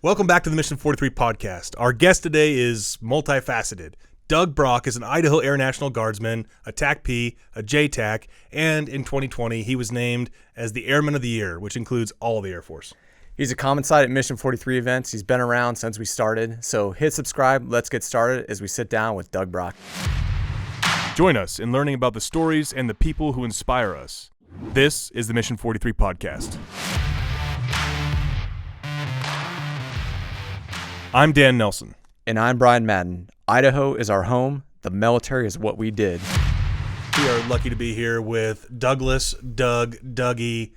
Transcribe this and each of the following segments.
Welcome back to the Mission 43 podcast. Our guest today is multifaceted. Doug Brock is an Idaho Air National Guardsman, a TAC-P, a JTAC, and in 2020, he was named as the Airman of the Year, which includes all of the Air Force. He's a common sight at Mission 43 events. He's been around since we started. So hit subscribe. Let's get started as we sit down with Doug Brock. Join us in learning about the stories and the people who inspire us. This is the Mission 43 podcast. I'm Dan Nelson. And I'm Brian Madden. Idaho is our home. The military is what we did. We are lucky to be here with Dougie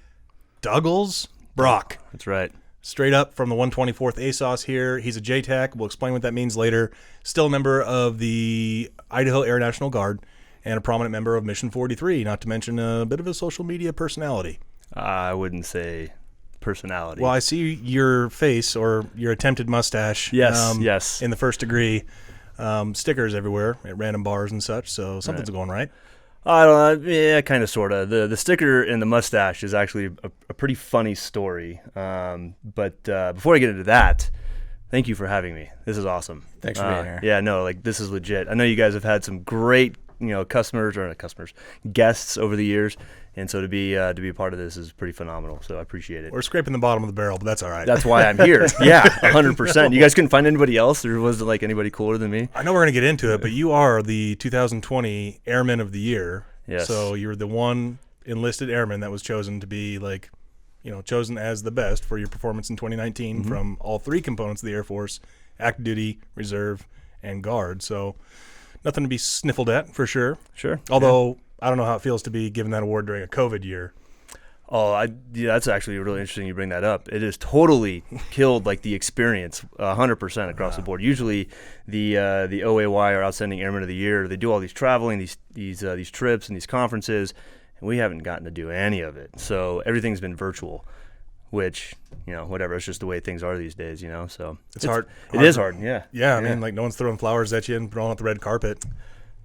Douglas Brock. That's right. Straight up from the 124th ASOS here. He's a JTAC. We'll explain what that means later. Still a member of the Idaho Air National Guard and a prominent member of Mission 43, not to mention a bit of a social media personality. I wouldn't say personality. Well, I see your face or your attempted mustache. Yes. In the first degree. Stickers everywhere at random bars and such, so something's going right. I don't know. Yeah, kind of, sort of. The sticker and the mustache is actually a pretty funny story. But before I get into that, thank you for having me. This is awesome. Thanks for being here. Yeah, no, this is legit. I know you guys have had some great, guests over the years, and so to be a part of this is pretty phenomenal. So I appreciate it. We're scraping the bottom of the barrel, but that's all right. That's why I'm here. Yeah, 100%. You guys couldn't find anybody else? There wasn't anybody cooler than me? I know we're going to get into it, but you are the 2020 Airman of the Year. Yes. So you're the one enlisted airman that was chosen to be chosen as the best for your performance in 2019 from all three components of the Air Force: active duty, reserve, and guard. So nothing to be sniffled at for sure. Sure. Although I don't know how it feels to be given that award during a COVID year. Oh, that's actually really interesting you bring that up. It has totally killed the experience 100% across the board. Usually the OAY, or Outstanding Airman of the Year, they do all these traveling, these trips and these conferences, and we haven't gotten to do any of it. So everything's been virtual, which, whatever, it's just the way things are these days, so. It's hard. It is hard, yeah. Yeah, I mean, no one's throwing flowers at you and rolling out the red carpet.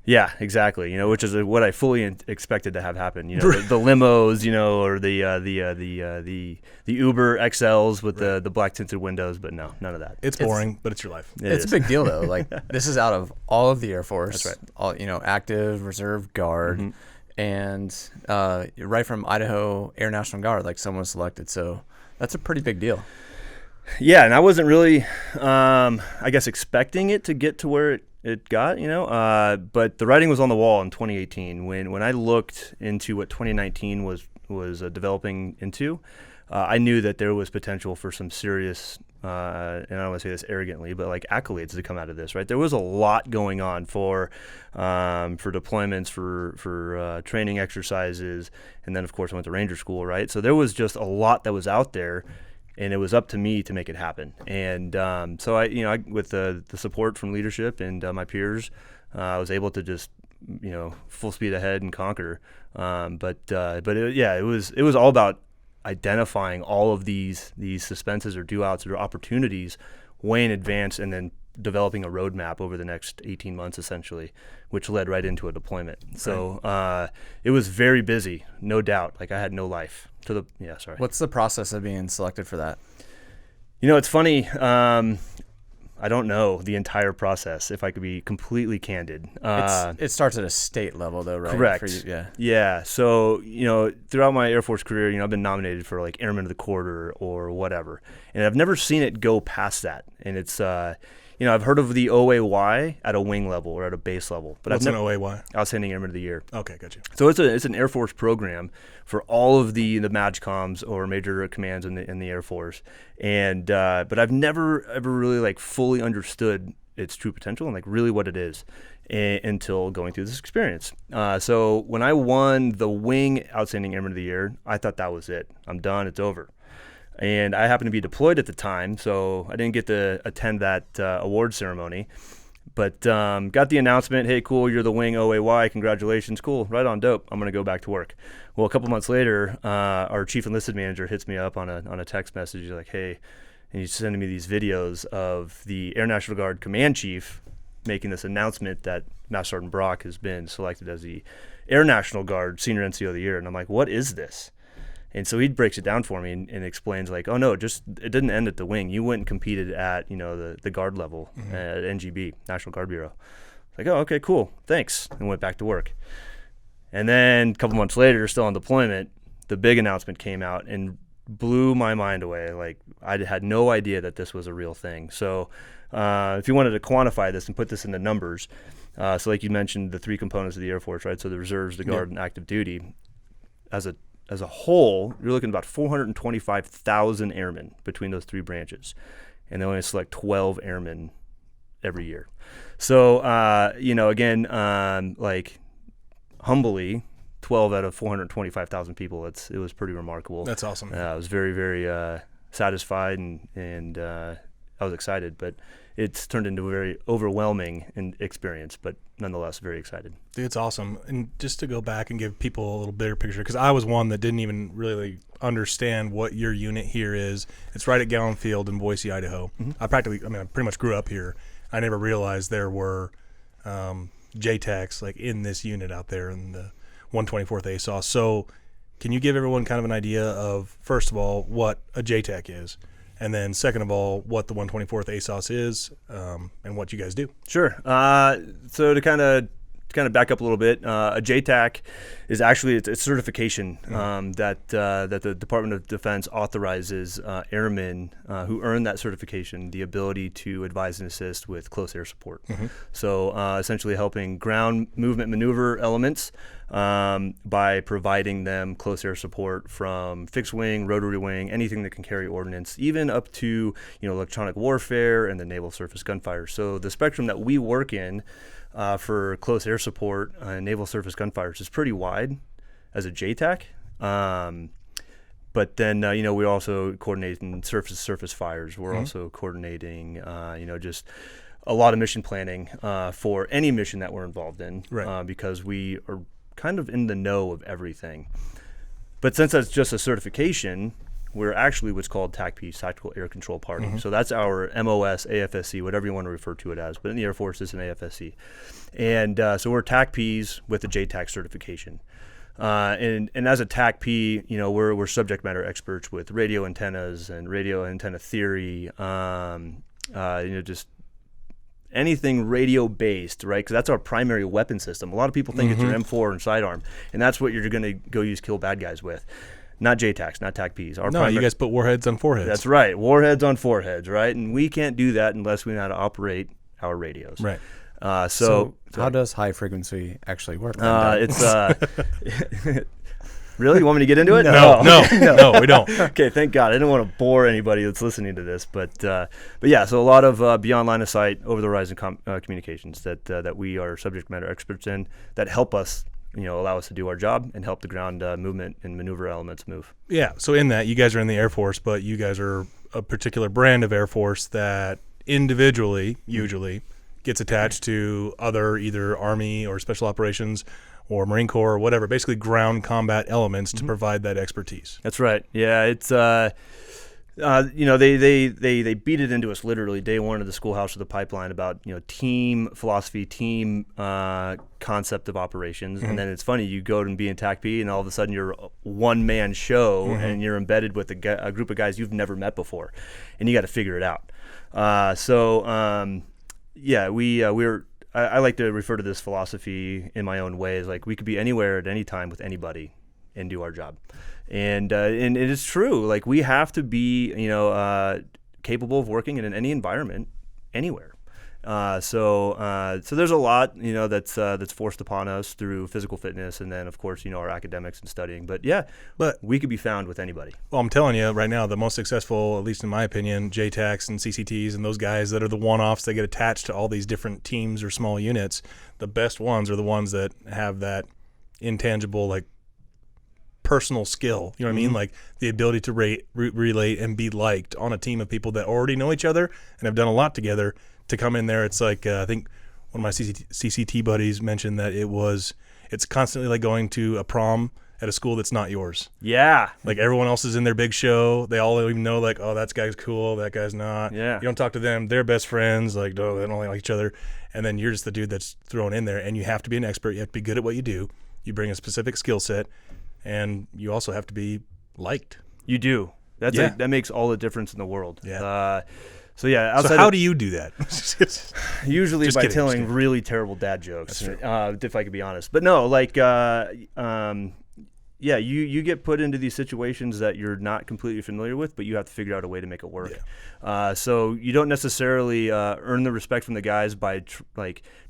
Yeah, exactly. Which is what I fully expected to have happen. The limos, or the Uber XLs with the black tinted windows, but no, none of that. It's boring, but it's your life. It's a big deal though. This is out of all of the Air Force. That's right. All active, reserve, guard, and right from Idaho Air National Guard, someone was selected. So that's a pretty big deal. Yeah, and I wasn't really, expecting it to get to where it got, but the writing was on the wall in 2018 when I looked into what 2019 was developing into. I knew that there was potential for some serious, and I don't want to say this arrogantly, but accolades to come out of this, right? There was a lot going on for deployments, for training exercises, and then of course I went to Ranger School, right? So there was just a lot that was out there. And it was up to me to make it happen. And so I with the support from leadership and my peers, I was able to just, full speed ahead and conquer. But it was all about identifying all of these suspenses or do-outs or opportunities way in advance, and then developing a roadmap over the next 18 months, essentially, which led right into a deployment. Okay. So it was very busy, no doubt. I had no life. What's the process of being selected for that? It's funny. I don't know the entire process, if I could be completely candid. It starts at a state level, though, right? Correct. Yeah. So, throughout my Air Force career, I've been nominated for Airman of the Quarter or whatever, and I've never seen it go past that. And it's, I've heard of the OAY at a wing level or at a base level, but What's an OAY? Outstanding Airman of the Year. Okay, got you. So it's an Air Force program for all of the MAJCOMs or major commands in the Air Force, and but I've never ever really fully understood its true potential and really what it is until going through this experience. So when I won the Wing Outstanding Airman of the Year, I thought that was it. I'm done. It's over. And I happened to be deployed at the time, so I didn't get to attend that award ceremony. But got the announcement, hey, cool, you're the Wing OAY, congratulations, cool, right on, dope, I'm going to go back to work. Well, a couple months later, our chief enlisted manager hits me up on a text message, he's like, hey, and he's sending me these videos of the Air National Guard command chief making this announcement that Master Sergeant Brock has been selected as the Air National Guard Senior NCO of the Year. And I'm like, what is this? And so he breaks it down for me and explains like, oh no, it didn't end at the wing. You went and competed at, the guard level at NGB, National Guard Bureau. Like, oh, okay, cool, thanks, and went back to work. And then a couple months later, still on deployment, the big announcement came out and blew my mind away. Like, I had no idea that this was a real thing. So if you wanted to quantify this and put this into numbers, so like you mentioned, the three components of the Air Force, right? So the reserves, the guard, and active duty. As a whole, you're looking at about 425,000 airmen between those three branches, and they only select 12 airmen every year. So, again, like humbly, 12 out of 425,000 people. It was pretty remarkable. That's awesome. I was very, very satisfied and I was excited, but it's turned into a very overwhelming experience, but nonetheless very excited. Dude, it's awesome. And just to go back and give people a little bigger picture, because I was one that didn't even really understand what your unit here is. It's right at Gallen Field in Boise, Idaho. I pretty much grew up here. I never realized there were JTACs like in this unit out there in the 124th ASOS. So can you give everyone kind of an idea of, first of all, what a JTAC is? And then second of all, what the 124th ASOS is and what you guys do. Sure. So to kind of back up a little bit, a JTAC is actually it's a certification that the Department of Defense authorizes airmen who earn that certification the ability to advise and assist with close air support. So essentially helping ground movement maneuver elements by providing them close air support from fixed wing, rotary wing, anything that can carry ordnance, even up to electronic warfare and the naval surface gunfire. So the spectrum that we work in for close air support and naval surface gunfighters is pretty wide as a JTAC. But then, we're also coordinating surface fires. We're also coordinating, just a lot of mission planning for any mission that we're involved in, right. Because we are kind of in the know of everything. But since that's just a certification, we're actually what's called TACP, Tactical Air Control Party. So that's our MOS, AFSC, whatever you want to refer to it as. But in the Air Force, it's an AFSC. And so we're TACPs with a JTAC certification. And as a TACP, we're subject matter experts with radio antennas and radio antenna theory, just anything radio-based, right? Because that's our primary weapon system. A lot of people think it's your M4 and sidearm, and that's what you're going to go use kill bad guys with. Not JTACs, not TACPs. You guys put warheads on foreheads. That's right, warheads on foreheads, right? And we can't do that unless we know how to operate our radios. Right. So how does high frequency actually work? Really? You want me to get into it? No, we don't. Okay, thank God. I didn't want to bore anybody that's listening to this, but yeah. So a lot of beyond line of sight, over the horizon communications that we are subject matter experts in that help us, allow us to do our job and help the ground movement and maneuver elements move. Yeah. So in that, you guys are in the Air Force, but you guys are a particular brand of Air Force that individually usually gets attached to other either Army or Special Operations or Marine Corps or whatever, basically ground combat elements to provide that expertise. That's right. Yeah, it's they beat it into us literally day one of the Schoolhouse of the Pipeline about team philosophy, team concept of operations, and then it's funny, you go and be in TACP and all of a sudden you're a one-man show and you're embedded with a group of guys you've never met before, and you got to figure it out. I like to refer to this philosophy in my own way as like we could be anywhere at any time with anybody and do our job. And it is true. Like we have to be, capable of working in any environment, anywhere. So there's a lot, that's forced upon us through physical fitness, and then of course, our academics and studying. But we could be found with anybody. Well, I'm telling you right now, the most successful, at least in my opinion, JTACs and CCTs and those guys that are the one-offs that get attached to all these different teams or small units, the best ones are the ones that have that intangible, like, personal skill, you know what I mean? Like the ability to relate and be liked on a team of people that already know each other and have done a lot together. To come in there, it's like I think one of my CCT buddies mentioned that it's constantly like going to a prom at a school that's not yours. Yeah. Like everyone else is in their big show. They all even know like, oh, that guy's cool, that guy's not. Yeah. You don't talk to them. They're best friends. Like, no, they don't like each other. And then you're just the dude that's thrown in there, and you have to be an expert. You have to be good at what you do. You bring a specific skill set. And you also have to be liked. You do. Yeah. That makes all the difference in the world. Yeah. So yeah, So how do you do that? usually Just by kidding, just telling kidding. really terrible dad jokes, That's true. if I could be honest. But no, like, yeah, you get put into these situations that you're not completely familiar with, but you have to figure out a way to make it work. So you don't necessarily earn the respect from the guys by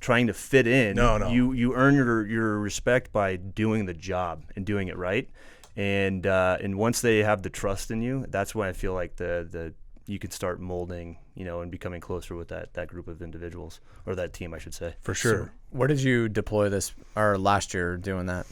trying to fit in. No. You earn your respect by doing the job and doing it right. And once they have the trust in you, that's when I feel like the you can start molding, and becoming closer with that group of individuals, or that team, I should say. For sure. So where did you deploy this, or last year doing that?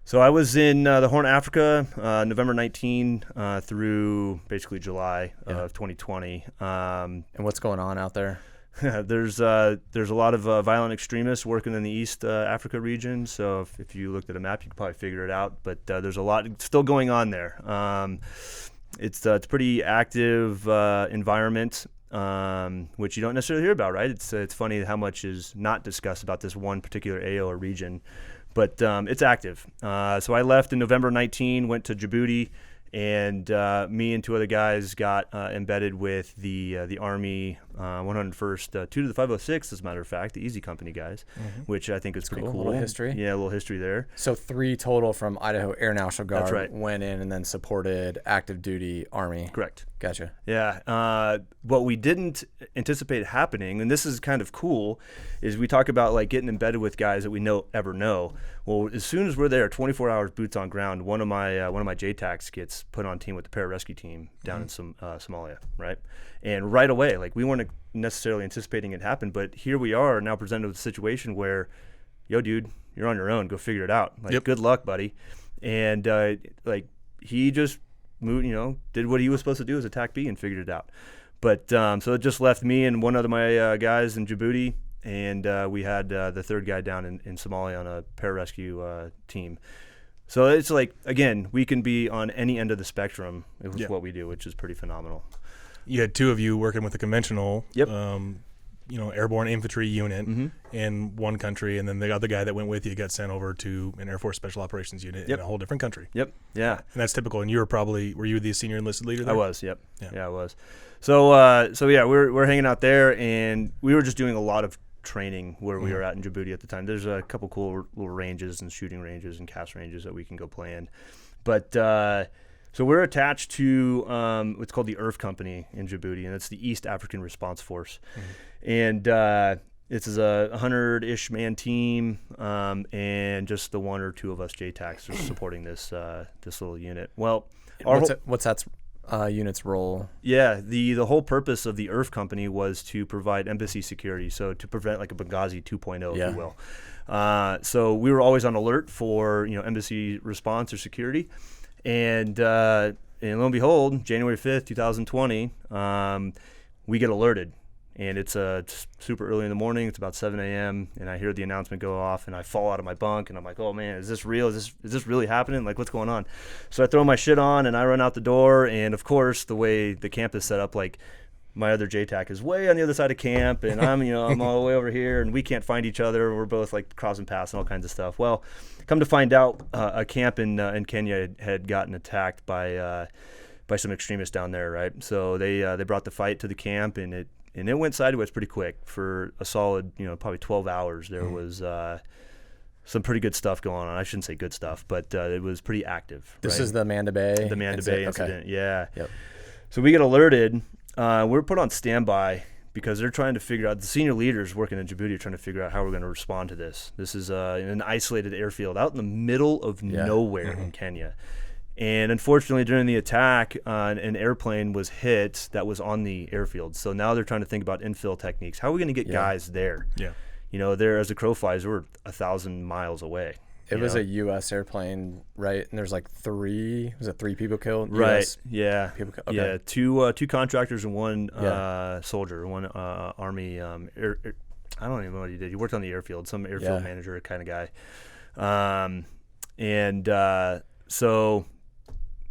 So I was in the Horn of Africa, November 19 through basically July of 2020. And what's going on out there? There's a lot of violent extremists working in the East Africa region. So if you looked at a map, you could probably figure it out. But there's a lot still going on there. It's a pretty active environment, which you don't necessarily hear about, right? It's funny how much is not discussed about this one particular AO or region, but it's active. So I left in November 19, went to Djibouti, and me and two other guys got embedded with the Army 101st 2 to the 506, as a matter of fact, the Easy Company guys, which I think is pretty cool. cool. A little history. Yeah, a little history there. So 3 total from Idaho Air National Guard. That's right. Went in and then supported active duty Army. Correct. Gotcha. Yeah. What we didn't anticipate happening, and this is kind of cool, is we talk about like getting embedded with guys that we ever know. Well, as soon as we're there, 24 hours boots on ground, one of my JTACs gets put on team with the pararescue team down in Somalia, right? And right away, like we weren't necessarily anticipating it happen, but here we are now presented with a situation where, yo, dude, you're on your own. Go figure it out. Like, good luck, buddy. And like he just moved, did what he was supposed to do, is attack B, and figured it out. But so it just left me and one of my guys in Djibouti, and we had the third guy down in Somalia on a pararescue team. So it's like, again, we can be on any end of the spectrum with what we do, which is pretty phenomenal. You had 2 of you working with a conventional, Yep. Airborne infantry unit in one country, and then the other guy that went with you got sent over to an Air Force Special Operations unit in a whole different country. Yep. Yeah. And that's typical. And were you the senior enlisted leader there? I was. Yep. Yeah. Yeah, I was. So yeah, we're hanging out there, and we were just doing a lot of training where we were at in Djibouti at the time. There's a couple cool little ranges and shooting ranges and cast ranges that we can go play in. But so we're attached to what's called the IRF Company in Djibouti, and it's the East African Response Force. And this is a 100-ish man team, and just the 1 or 2 of us JTACs are supporting this little unit. Well, What's that unit's role? Yeah, the whole purpose of the IRF Company was to provide embassy security, so to prevent like a Benghazi 2.0, if you will. So we were always on alert for embassy response or security, and lo and behold, January 5th, 2020, we get alerted. And it's super early in the morning. It's about 7 a.m. And I hear the announcement go off, and I fall out of my bunk, and I'm like, "Oh man, is this real? Is this really happening? Like, what's going on?" So I throw my shit on, and I run out the door. And of course, the way the camp is set up, like my other JTAC is way on the other side of camp, and I'm all the way over here, and we can't find each other. We're both like crossing paths and all kinds of stuff. Well, come to find out, a camp in Kenya had gotten attacked by some extremists down there, right? So they brought the fight to the camp, and it went sideways pretty quick. For a solid, probably 12 hours. There was some pretty good stuff going on. I shouldn't say good stuff, but it was pretty active. This is the Manda Bay? The Manda Bay incident, yeah. Yep. So we get alerted. We're put on standby because they're trying to figure out, the senior leaders working in Djibouti are trying to figure out how we're going to respond to this. This is in an isolated airfield out in the middle of nowhere in Kenya. And unfortunately, during the attack, an airplane was hit that was on the airfield. So now they're trying to think about infill techniques. How are we going to get guys there? Yeah. There, as the crow flies, we're 1,000 miles away. It was a U.S. airplane, right? And there's like 3 people killed? Right, US yeah. Okay. Yeah, two contractors and one soldier, one Army, I don't even know what he did. He worked on the airfield, some airfield manager kind of guy. So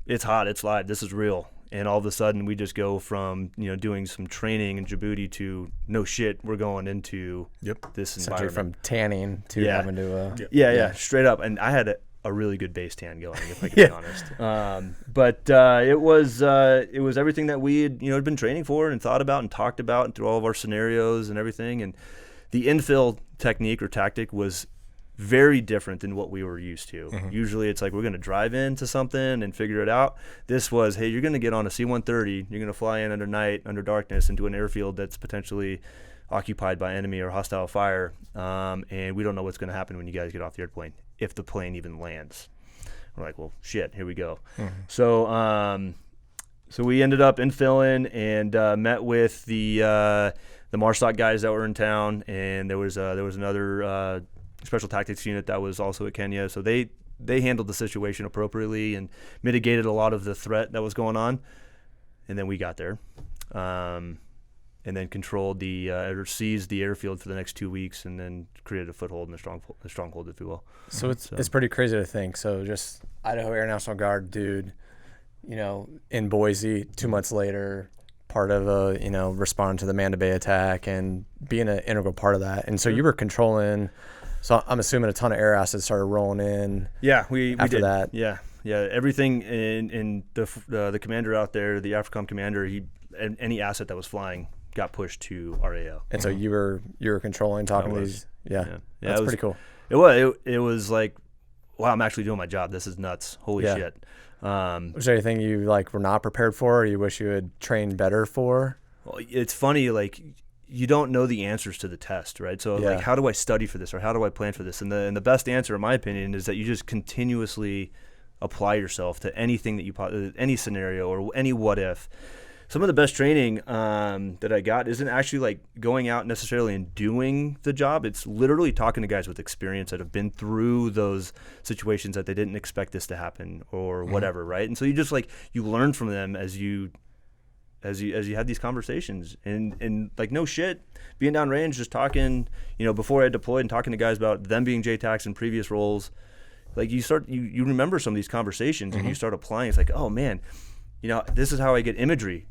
it's hot, it's live, this is real. And all of a sudden, we just go from doing some training in Djibouti to no shit, we're going into this environment. From tanning to having to straight up. And I had a really good base tan going, if I can be honest. But it was everything that we had been training for and thought about and talked about and through all of our scenarios and everything. And the infill technique or tactic was very different than what we were used to. Usually it's like we're going to drive into something and figure it out. This was, hey, you're going to get on a C-130, you're going to fly in under night, under darkness, into an airfield that's potentially occupied by enemy or hostile fire, and we don't know what's going to happen when you guys get off the airplane, if the plane even lands. We're like, well, shit, here we go. So we ended up infilling and met with the MARSOC guys that were in town, and there was another special tactics unit that was also at Kenya. So they handled the situation appropriately and mitigated a lot of the threat that was going on. And then we got there, and then controlled or seized the airfield for the next 2 weeks, and then created a foothold in the stronghold, if you will. So it's pretty crazy to think. So just Idaho Air National Guard dude, in Boise 2 months later, part of responding to the Manda Bay attack and being an integral part of that. And so you were controlling. So I'm assuming a ton of air assets started rolling in. Yeah, we after did that. Yeah, everything in the commander out there, the AFRICOM commander, any asset that was flying got pushed to RAO. And so you were controlling, talking to these. Yeah, that's pretty cool. It was like, wow, I'm actually doing my job. This is nuts. Holy shit. Was there anything you were not prepared for, or you wish you had trained better for? Well, it's funny, you don't know the answers to the test, right? So how do I study for this, or how do I plan for this? And the best answer, in my opinion, is that you just continuously apply yourself to anything that any scenario or any what if. Some of the best training that I got isn't actually going out necessarily and doing the job. It's literally talking to guys with experience that have been through those situations that they didn't expect this to happen or whatever, right? And so you just you learn from them as you have these conversations, and no shit, being down range, just talking, before I deployed and talking to guys about them being JTACs in previous roles, you remember some of these conversations and you start applying. It's like, oh man, this is how I get imagery,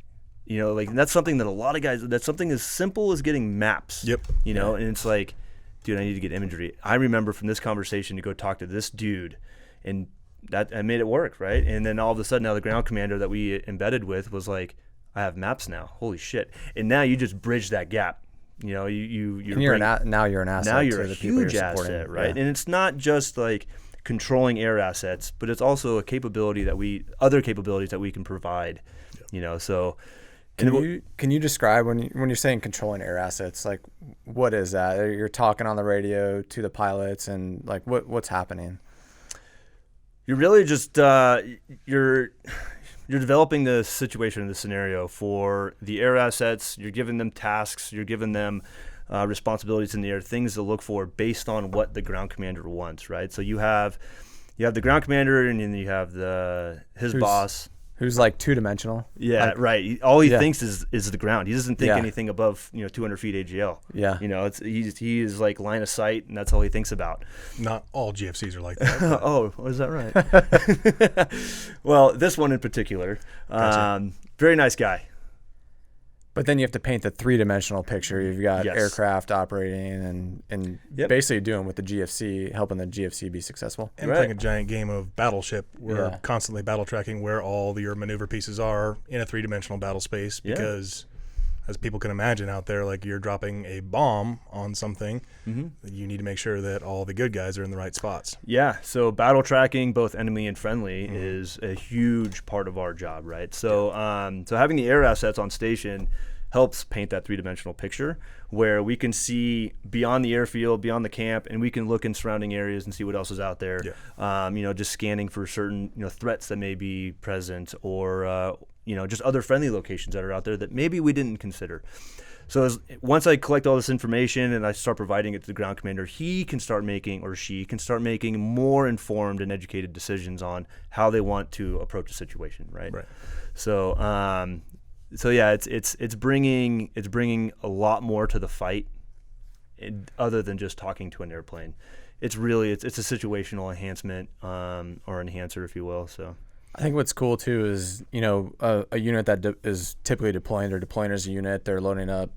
and that's something that a lot of guys, that's something as simple as getting maps. Yep. And it's like, dude, I need to get imagery. I remember from this conversation to go talk to this dude, and that I made it work, right? And then all of a sudden, now the ground commander that we embedded with was like, I have maps now. Holy shit! And now you just bridge that gap. Now you're an asset. Now you're to a the people huge you're asset, right? Yeah. And it's not just controlling air assets, but it's also a capability other capabilities that we can provide. So. Can you describe when you're saying controlling air assets, what is that? You're talking on the radio to the pilots, and what's happening? You're really just you're developing the situation and the scenario for the air assets. You're giving them tasks. You're giving them responsibilities in the air, things to look for based on what the ground commander wants, right? So you have the ground commander, and then you have his boss. Who's two-dimensional. Yeah, right. All he thinks is the ground. He doesn't think anything above 200 feet AGL. Yeah. He is line of sight, and that's all he thinks about. Not all GFCs are like that. Oh, is that right? Well, this one in particular, Gotcha. very nice guy. But then you have to paint the three-dimensional picture. You've got Yes. aircraft operating and basically doing with the GFC, helping the GFC be successful. And playing a giant game of Battleship. We're Yeah. constantly battle tracking where all your maneuver pieces are in a three-dimensional battle space because, as people can imagine out there, you're dropping a bomb on something, you need to make sure that all the good guys are in the right spots. Yeah, so battle tracking, both enemy and friendly, is a huge part of our job, right? So, so having the air assets on station helps paint that three-dimensional picture where we can see beyond the airfield, beyond the camp, and we can look in surrounding areas and see what else is out there. Yeah. Just scanning for certain threats that may be present, or just other friendly locations that are out there that maybe we didn't consider. So once I collect all this information and I start providing it to the ground commander, he can start making, or she can start making, more informed and educated decisions on how they want to approach a situation, right? Right. So, yeah, it's bringing a lot more to the fight, other than just talking to an airplane. It's really it's a situational enhancement, or enhancer, if you will. So. I think what's cool too is a unit that is typically deploying. They're deploying as a unit. They're loading up.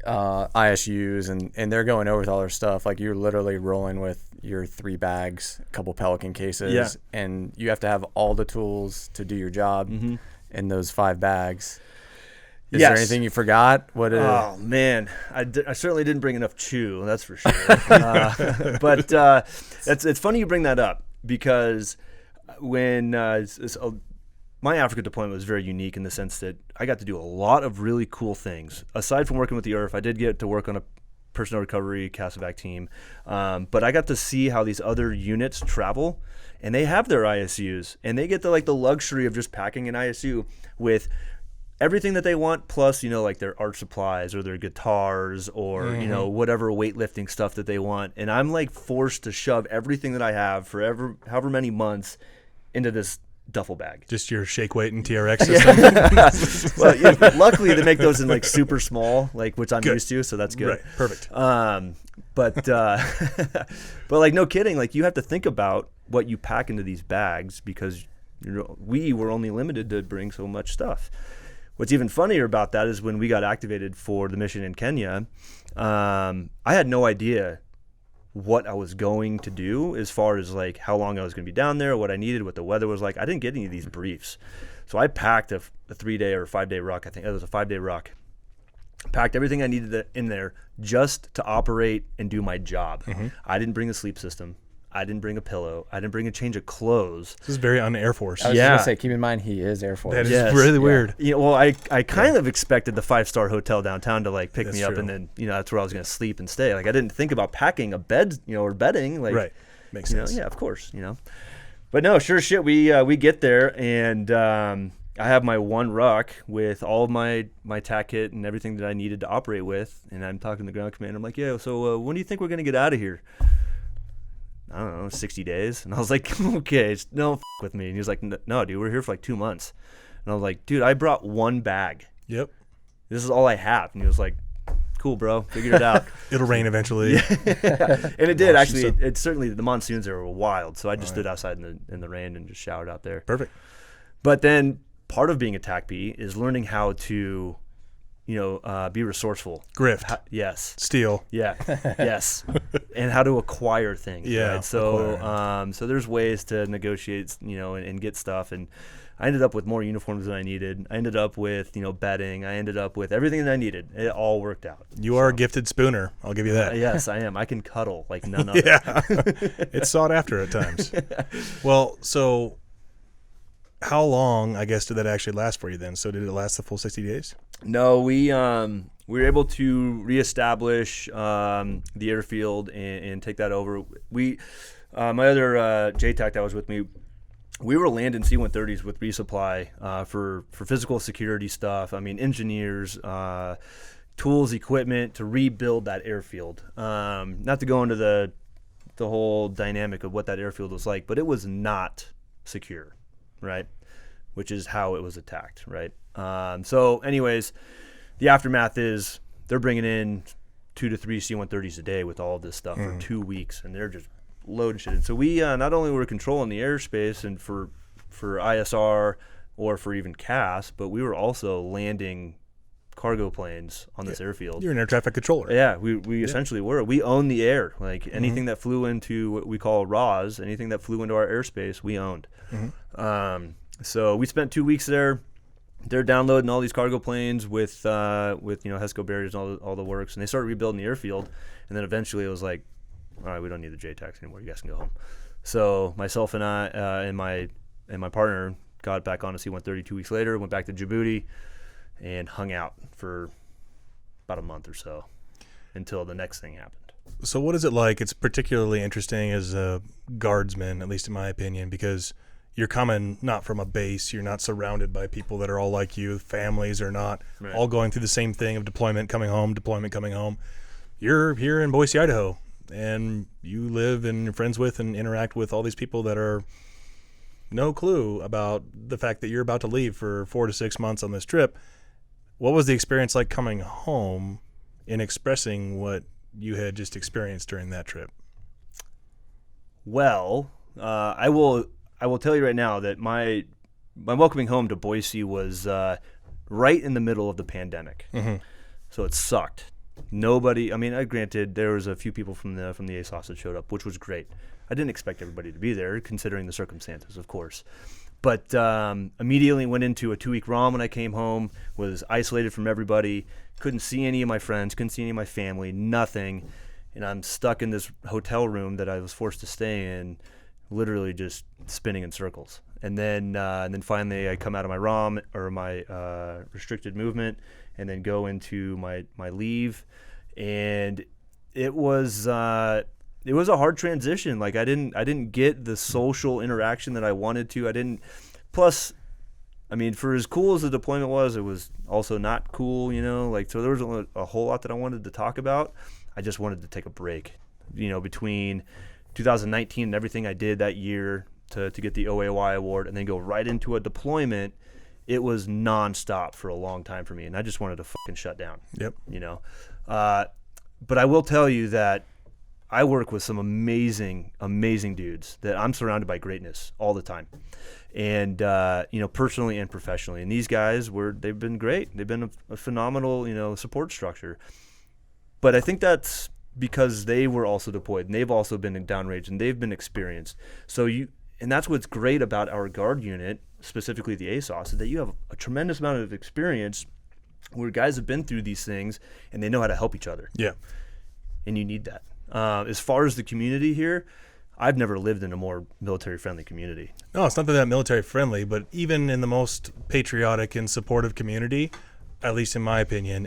ISUs, and they're going over with all their stuff. Like, you're literally rolling with your 3 bags, a couple Pelican cases, Yeah. and you have to have all the tools to do your job in those 5 bags. Is there Yes. anything you forgot? Oh man, I certainly didn't bring enough chew. That's for sure. But it's funny you bring that up, because when my Africa deployment was very unique in the sense that I got to do a lot of really cool things. Aside from working with the IRF, I did get to work on a personnel recovery CASEVAC team, but I got to see how these other units travel, and they have their ISUs, and they get the luxury of just packing an ISU with everything that they want, plus, like their art supplies or their guitars or, whatever weightlifting stuff that they want. And I'm like forced to shove everything that I have for however many months into this duffel bag. Just your shake weight and TRX system. Well, yeah, luckily they make those in like super small, which I'm Good. used to, so that's good. Right. Perfect. But like, no kidding, like, you have to think about what you pack into these bags, because we were only limited to bring so much stuff. What's even funnier about that is when we got activated for the mission in Kenya, I had no idea what I was going to do as far as like how long I was going to be down there, what I needed, what the weather was like. I didn't get any of these briefs. So I packed a 3-day or 5-day ruck. I think it was a 5-day ruck. Packed everything I needed in there just to operate and do my job. I didn't bring a sleep system. I didn't bring a pillow. I didn't bring a change of clothes. This is very un-Air Force. I was Yeah. going to say, keep in mind, he is Air Force. That is Yes. really Yeah. weird. Well, I kind of expected the 5-star hotel downtown to like pick That's me up, true. and then that's where I was going to sleep and stay. Like, I didn't think about packing a bed, or bedding. Like, Right. Makes sense. yeah, of course, But no, sure shit. We get there, and I have my one ruck with all of my tack kit and everything that I needed to operate with, and I'm talking to the ground commander. I'm like, yeah, so when do you think we're going to get out of here? I don't know, 60 days. And I was like, okay, no with me. And he was like, no, dude, we're here for like 2 months. And I was like, dude, I brought 1 bag. Yep. This is all I have. And he was like, cool, bro, figure it out. It'll rain eventually. And it did, Wash actually. yourself. It certainly, the monsoons there were wild. So I just stood outside in the rain and just showered out there. Perfect. But then part of being a TAC P is learning how to, be resourceful. Grift. Yes. Steal. Yeah. Yes. And how to acquire things. Yeah, Right? So, acquire. so there's ways to negotiate, and get stuff. And I ended up with more uniforms than I needed. I ended up with, bedding. I ended up with everything that I needed. It all worked out. You are a gifted spooner. I'll give you that. Yes, I am. I can cuddle like none other. Yeah. It's sought after at times. Well, so how long, I guess, did that actually last for you then? So did it last the full 60 days? No, we were able to reestablish the airfield and take that over. We, my other JTAC that was with me, we were landing C-130s with resupply for physical security stuff. I mean, engineers, tools, equipment to rebuild that airfield. Not to go into the whole dynamic of what that airfield was like, but it was not secure, right? Which is how it was attacked, right? So anyways, the aftermath is they're bringing in 2 to 3 C-130s a day with all of this stuff for 2 weeks, and they're just loading shit. And so we not only were controlling the airspace and for ISR or for even CAS, but we were also landing cargo planes on this airfield. You're an air traffic controller. Yeah, we essentially were. We own the air. Like anything that flew into what we call RAWs, anything that flew into our airspace, we owned. So we spent 2 weeks there. They're downloading all these cargo planes with HESCO barriers and all the works, and they started rebuilding the airfield. And then eventually it was like, all right, we don't need the JTACs anymore. You guys can go home. So myself and I and my partner got back on a C-130 2 weeks later. Went back to Djibouti and hung out for about a month or so until the next thing happened. So what is it like? It's particularly interesting as a guardsman, at least in my opinion, because you're coming not from a base. You're not surrounded by people that are all like you. Families are not all going through the same thing of deployment, coming home, deployment, coming home. You're here in Boise, Idaho, and you live and you're friends with and interact with all these people that are no clue about the fact that you're about to leave for 4 to 6 months on this trip. What was the experience like coming home and expressing what you had just experienced during that trip? Well, I will tell you right now that my welcoming home to Boise was right in the middle of the pandemic. So it sucked. Nobody. I mean, granted, there was a few people from the ASOS that showed up, which was great. I didn't expect everybody to be there, considering the circumstances, of course. But immediately went into a 2-week ROM when I came home, was isolated from everybody, couldn't see any of my friends, couldn't see any of my family, nothing. And I'm stuck in this hotel room that I was forced to stay in, literally just spinning in circles. And then finally I come out of my ROM, or my restricted movement, and then go into my leave. And it was a hard transition. Like I didn't get the social interaction that I wanted to. Plus, I mean, for as cool as the deployment was, it was also not cool, like, so there was a whole lot that I wanted to talk about. I just wanted to take a break, between 2019 and everything I did that year to get the OAY award and then go right into a deployment. It was nonstop for a long time for me. And I just wanted to fucking shut down. Yep. But I will tell you that I work with some amazing, amazing dudes that I'm surrounded by greatness all the time. And, personally and professionally. And these guys they've been great. They've been a phenomenal, support structure. But I think that's because they were also deployed and they've also been in downrange and they've been experienced. And that's what's great about our guard unit, specifically the ASOS, is that you have a tremendous amount of experience where guys have been through these things and they know how to help each other. Yeah. And you need that. As far as the community here, I've never lived in a more military-friendly community. No, it's not that military-friendly, but even in the most patriotic and supportive community, at least in my opinion,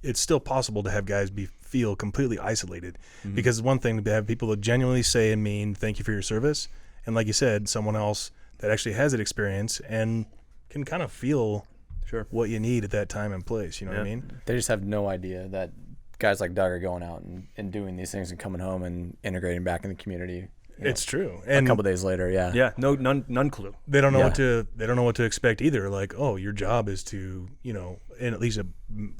it's still possible to have guys feel completely isolated. Mm-hmm. Because it's one thing to have people that genuinely say and mean thank you for your service, and like you said, someone else that actually has that experience and can kind of feel what you need at that time and place. You know what I mean? They just have no idea that guys like Doug are going out and doing these things and coming home and integrating back in the community. It's true. And a couple days later, none clue. They don't know what to expect either. Like, oh, your job is to, and at least a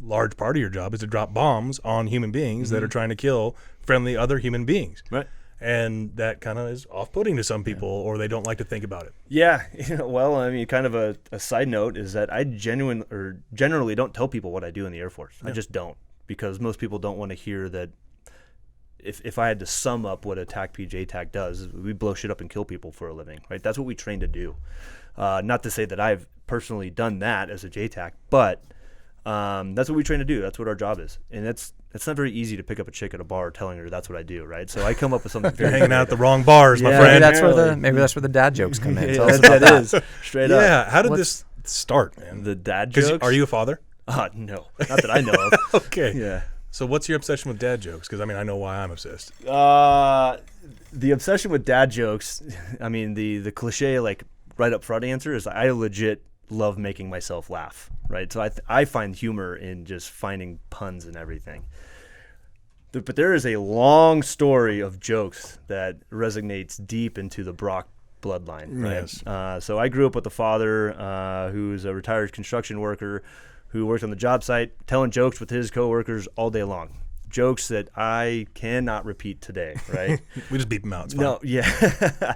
large part of your job is to drop bombs on human beings that are trying to kill friendly other human beings. Right. And that kind of is off-putting to some people, or they don't like to think about it. Yeah. Well, I mean, kind of a side note is that I generally don't tell people what I do in the Air Force. Yeah. I just don't, because most people don't want to hear that. If I had to sum up what a TACP JTAC does, we blow shit up and kill people for a living, right? That's what we train to do. Not to say that I've personally done that as a JTAC, but that's what we train to do. That's what our job is. And it's not very easy to pick up a chick at a bar telling her that's what I do, right? So I come up with something very You're hanging out at the wrong bars, my friend. Maybe that's where the dad jokes come in. Tell us about that. Is. Straight up. Yeah, how did this start, man? The dad jokes? Are you a father? No, not that I know of. Okay. Yeah. So what's your obsession with dad jokes? Because, I know why I'm obsessed. The obsession with dad jokes, the cliche, like, right up front answer is I legit love making myself laugh, right? So I find humor in just finding puns and everything. But there is a long story of jokes that resonates deep into the Brock bloodline, right? Yes. So I grew up with a father who's a retired construction worker who worked on the job site, telling jokes with his coworkers all day long. Jokes that I cannot repeat today, right? We just beep them out. It's fine. No, yeah.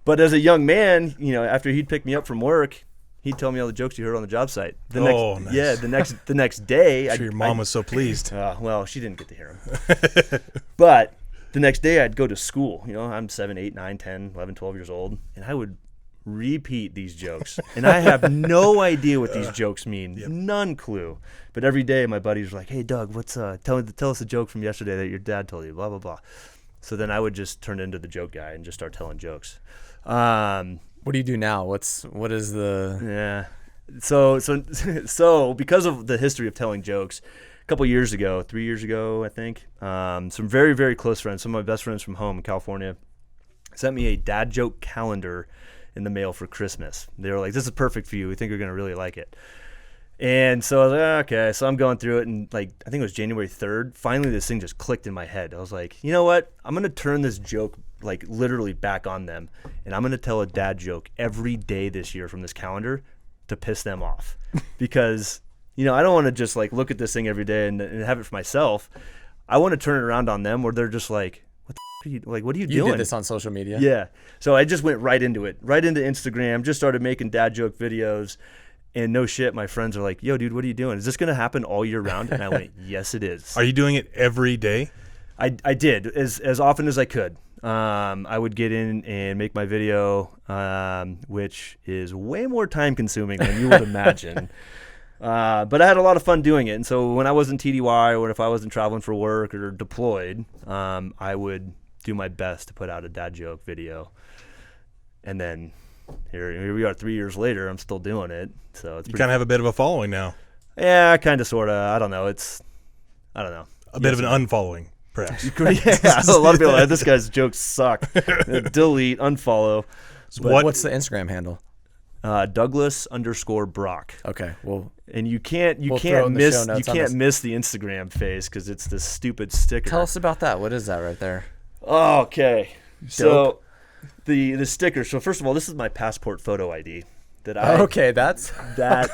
But as a young man, after he'd pick me up from work, he'd tell me all the jokes he heard on the job site. Nice. Yeah, the next day. I'm sure your mom was so pleased. Well, she didn't get to hear him. But the next day I'd go to school. I'm 7, 8, 9, 10, 11, 12 years old, and I would repeat these jokes, and I have no idea what these jokes mean. Yep. None clue. But every day my buddies were like, "Hey Doug, what's tell us a joke from yesterday that your dad told you, blah blah blah." So then I would just turn into the joke guy and just start telling jokes. What do you do now? What is the So because of the history of telling jokes, a couple years ago, 3 years ago, I think, some very, very close friends, some of my best friends from home in California, sent me a dad joke calendar in the mail for Christmas. They were like, "This is perfect for you. We think you're going to really like it." And so I was like, okay. So I'm going through it, and I think it was January 3rd. Finally, this thing just clicked in my head. I was like, you know what? I'm going to turn this joke literally back on them, and I'm going to tell a dad joke every day this year from this calendar to piss them off. Because, I don't want to just look at this thing every day and have it for myself. I want to turn it around on them where they're just like, what are you doing? You did this on social media? Yeah. So I just went right into it, right into Instagram, just started making dad joke videos. And no shit, my friends are like, yo, dude, what are you doing? Is this going to happen all year round? And I went, yes, it is. Are you doing it every day? I did as often as I could. I would get in and make my video, which is way more time consuming than you would imagine. But I had a lot of fun doing it. And so when I was in TDY or if I wasn't traveling for work or deployed, I would do my best to put out a dad joke video. And then here we are 3 years later, I'm still doing it. So it's You kind of have a bit of a following now. yeah, kind of, sort of. I don't know. I don't know. A bit of an unfollowing, perhaps. Yeah, a lot of people are like, this guy's jokes suck. Delete, unfollow. So What's the Instagram handle? Douglas_Brock. Okay, well, And you can't We'll throw in the show notes on this. miss the Instagram face because it's this stupid sticker. tell us about that. What is that right there? Okay, so the sticker. So first of all, this is my passport photo ID that I Okay, that's that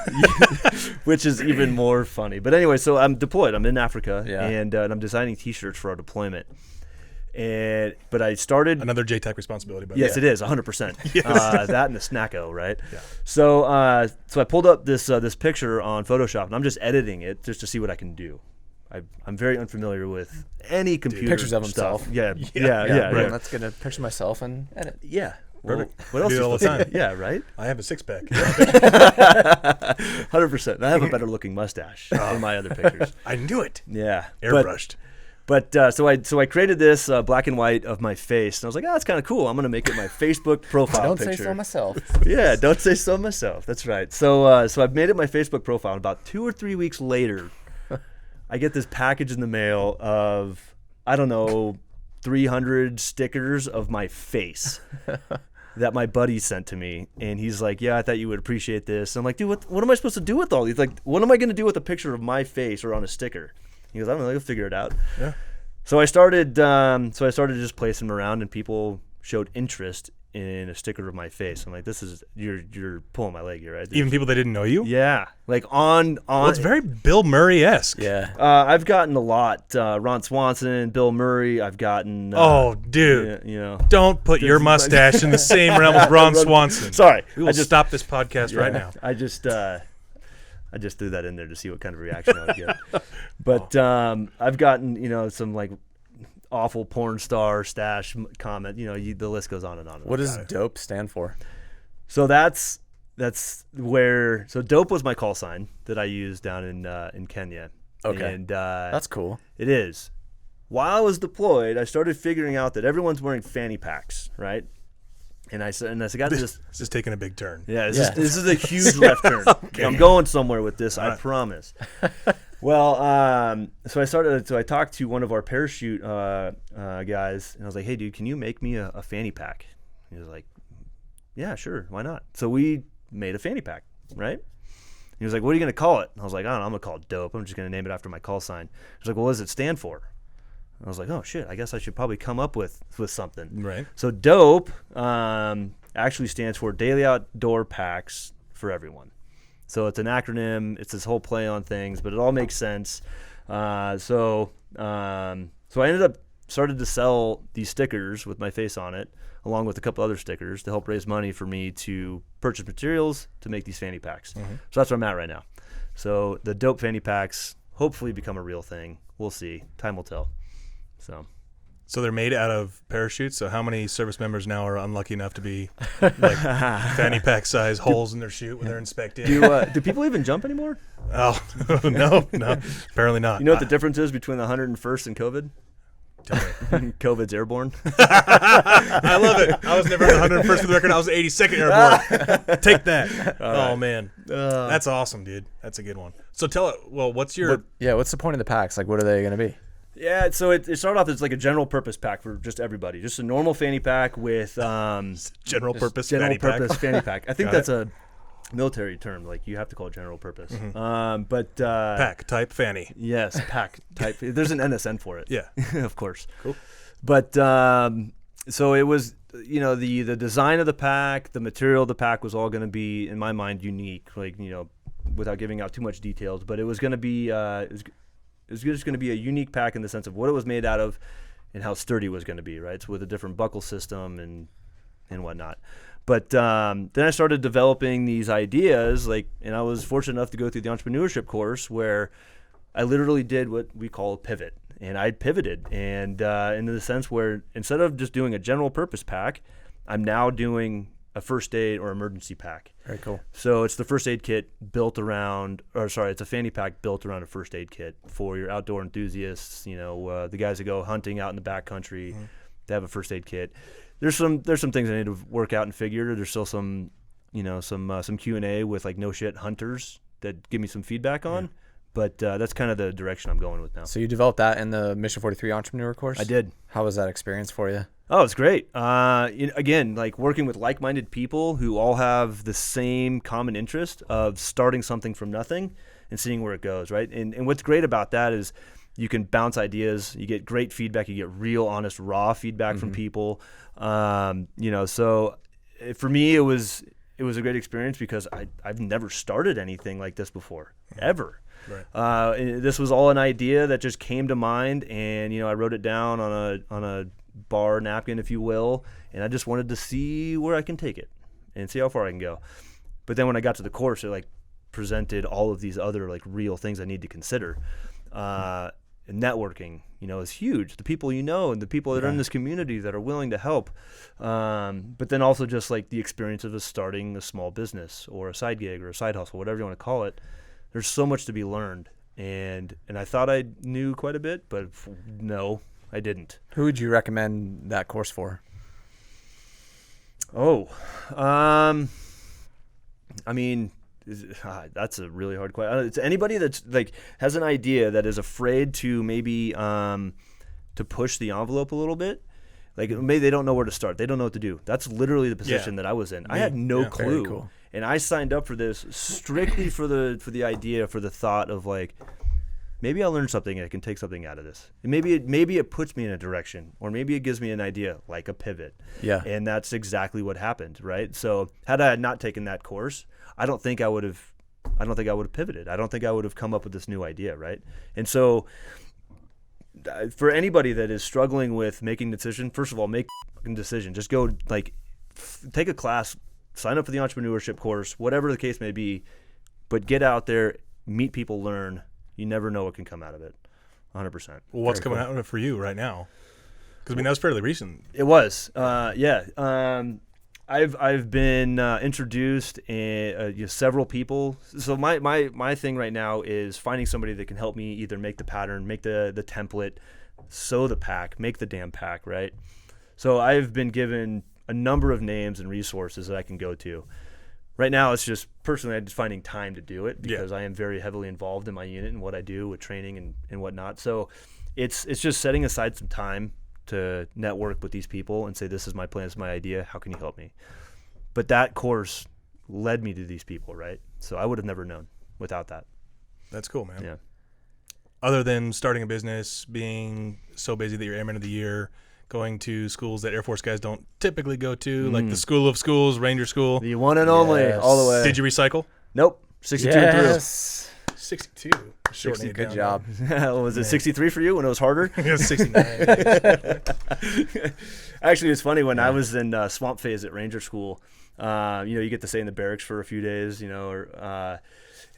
which is even more funny. But anyway, so I'm deployed. I'm in Africa, Yeah. and I'm designing T-shirts for our deployment. But I started. Another JTAC responsibility, but Yes, it is 100%. That and the Snacko, right? Yeah. So I pulled up this picture on Photoshop, and I'm just editing it just to see what I can do. I'm very unfamiliar with any computer Pictures of stuff. himself. Yeah. right. Let's get a picture of myself and edit. Yeah. Well, Perfect. what else? Do it is all the supposed to- time. Yeah, right. I have a 6-pack. 100%. I have a better looking mustache in my other pictures. I knew it. Yeah, Airbrushed. But so I created this black and white of my face, and I was like, that's kind of cool. I'm gonna make it my Facebook profile Don't picture. say so myself. Yeah, don't say so myself. That's right. So I've made it my Facebook profile. And about 2 or 3 weeks later, I get this package in the mail of, I don't know, 300 stickers of my face that my buddy sent to me. And he's like, yeah, I thought you would appreciate this. I'm like, dude, what am I supposed to do with all these? Like, what am I going to do with a picture of my face or on a sticker? He goes, I don't know, you'll figure it out. Yeah. So I started just placing them around, and people showed interest in a sticker of my face. I'm like, this is you're pulling my leg here, right? Even people that didn't know you? Yeah, like on. Well, it's very Bill Murray-esque. Yeah. I've gotten a lot. Ron Swanson, Bill Murray. I've gotten. Oh, dude. You know. Don't put your mustache in the same realm as Ron Swanson. Sorry, We will stop this podcast right now. I just threw that in there to see what kind of reaction I would get. But I've gotten some like awful porn star stash comment. The list goes on and on. What does DOPE stand for? So that's where. So dope was my call sign that I used down in Kenya. Okay. And That's cool. it is. While I was deployed, I started figuring out that everyone's wearing fanny packs, right? And I got this. This is taking a big turn. Yeah, Yeah. this is a huge left turn. I'm going somewhere with this, I promise. Well, so I talked to one of our parachute guys, and I was like, hey, dude, can you make me a fanny pack? He was like, yeah, sure, why not? So we made a fanny pack, right? He was like, what are you going to call it? And I was like, I don't know, I'm going to call it Dope. I'm just going to name it after my call sign. He was like, well, what does it stand for? And I was like, oh, shit, I guess I should probably come up with something. Right. So DOPE actually stands for Daily Outdoor Packs for Everyone. So it's an acronym. It's this whole play on things, but it all makes sense. So I ended up started to sell these stickers with my face on it, along with a couple other stickers to help raise money for me to purchase materials to make these fanny packs. Mm-hmm. So that's where I'm at right now. So the DOPE fanny packs hopefully become a real thing. We'll see. Time will tell. So they're made out of parachutes. So how many service members now are unlucky enough to be like fanny pack size holes in their chute when they're inspecting? Do people even jump anymore? Oh, no, apparently not. You know what the difference is between the 101st and COVID? Tell me. COVID's airborne. I love it. I was never 101st for the record. I was 82nd airborne. Take that. Oh, man. That's awesome, dude. That's a good one. So tell it, well, what's your... What's the point of the packs? Like, what are they going to be? Yeah, so it started off as like a general purpose pack for just everybody. Just a normal fanny pack with general purpose general fanny purpose pack? fanny pack. I think Got that's a military term. Like you have to call it general purpose. But Pack type fanny. yes, pack type. There's an NSN for it. Yeah. Of course. Cool. But so it was, the design of the pack, the material of the pack was all going to be, in my mind, unique. Like, without giving out too much details, but it was going to be, it was just going to be a unique pack in the sense of what it was made out of and how sturdy it was going to be, right? So with a different buckle system and whatnot. But then I started developing these ideas, and I was fortunate enough to go through the entrepreneurship course where I literally did what we call a pivot. And I pivoted, and into the sense where instead of just doing a general purpose pack, I'm now doing a first aid or emergency pack. Very cool. So it's the first aid kit it's a fanny pack built around a first aid kit for your outdoor enthusiasts, the guys that go hunting out in the backcountry. They have a first aid kit. There's some things I need to work out and figure. There's still some Q&A with like no shit hunters that give me some feedback on. But that's kind of the direction I'm going with now. So you developed that in the Mission 43 Entrepreneur course? I did. How was that experience for you? Oh, it's great. Again, like working with like-minded people who all have the same common interest of starting something from nothing and seeing where it goes, right? And what's great about that is you can bounce ideas, you get great feedback, you get real, honest, raw feedback from people. So for me, it was a great experience because I've never started anything like this before, ever. Right. This was all an idea that just came to mind, and I wrote it down on a bar napkin, if you will, and I just wanted to see where I can take it and see how far I can go. But then when I got to the course, it like presented all of these other like real things I need to consider. And networking, is huge. The people and the people that are in this community that are willing to help. But then also just like the experience of starting a small business or a side gig or a side hustle, whatever you want to call it. There's so much to be learned, and I thought I knew quite a bit, but no, I didn't. Who would you recommend that course for? That's a really hard question. It's anybody that's like has an idea that is afraid to maybe to push the envelope a little bit. Like maybe they don't know where to start. They don't know what to do. That's literally the position that I was in. I had no clue. Very cool. And I signed up for this strictly for the idea, for the thought of like, maybe I'll learn something and I can take something out of this. And maybe it puts me in a direction, or maybe it gives me an idea, like a pivot. Yeah. And that's exactly what happened, right? So had I not taken that course, I don't think I would have pivoted. I don't think I would have come up with this new idea, right? And so for anybody that is struggling with making a decision, first of all, make a decision. Just go take a class, sign up for the entrepreneurship course, whatever the case may be, but get out there, meet people, learn. You never know what can come out of it. 100%. Well, what's coming out of it for you right now? Because that was fairly recent. It was, I've been introduced several people. So my thing right now is finding somebody that can help me either make the pattern, make the template, sew the pack, make the damn pack, right? So I've been given a number of names and resources that I can go to. Right now, it's just personally I'm just finding time to do it because I am very heavily involved in my unit and what I do with training and whatnot. So it's just setting aside some time to network with these people and say, this is my plan, this is my idea, how can you help me? But that course led me to these people, right? So I would have never known without that. That's cool, man. Yeah. Other than starting a business, being so busy that you're Airman of the Year, going to schools that Air Force guys don't typically go to, like the School of Schools, Ranger School. The one and only, all the way. Did you recycle? Nope. 62 yes. 62. 60, good job. Was it 63 for you when it was harder? It was 69. Actually, it's funny when I was in swamp phase at Ranger School. You get to stay in the barracks for a few days, and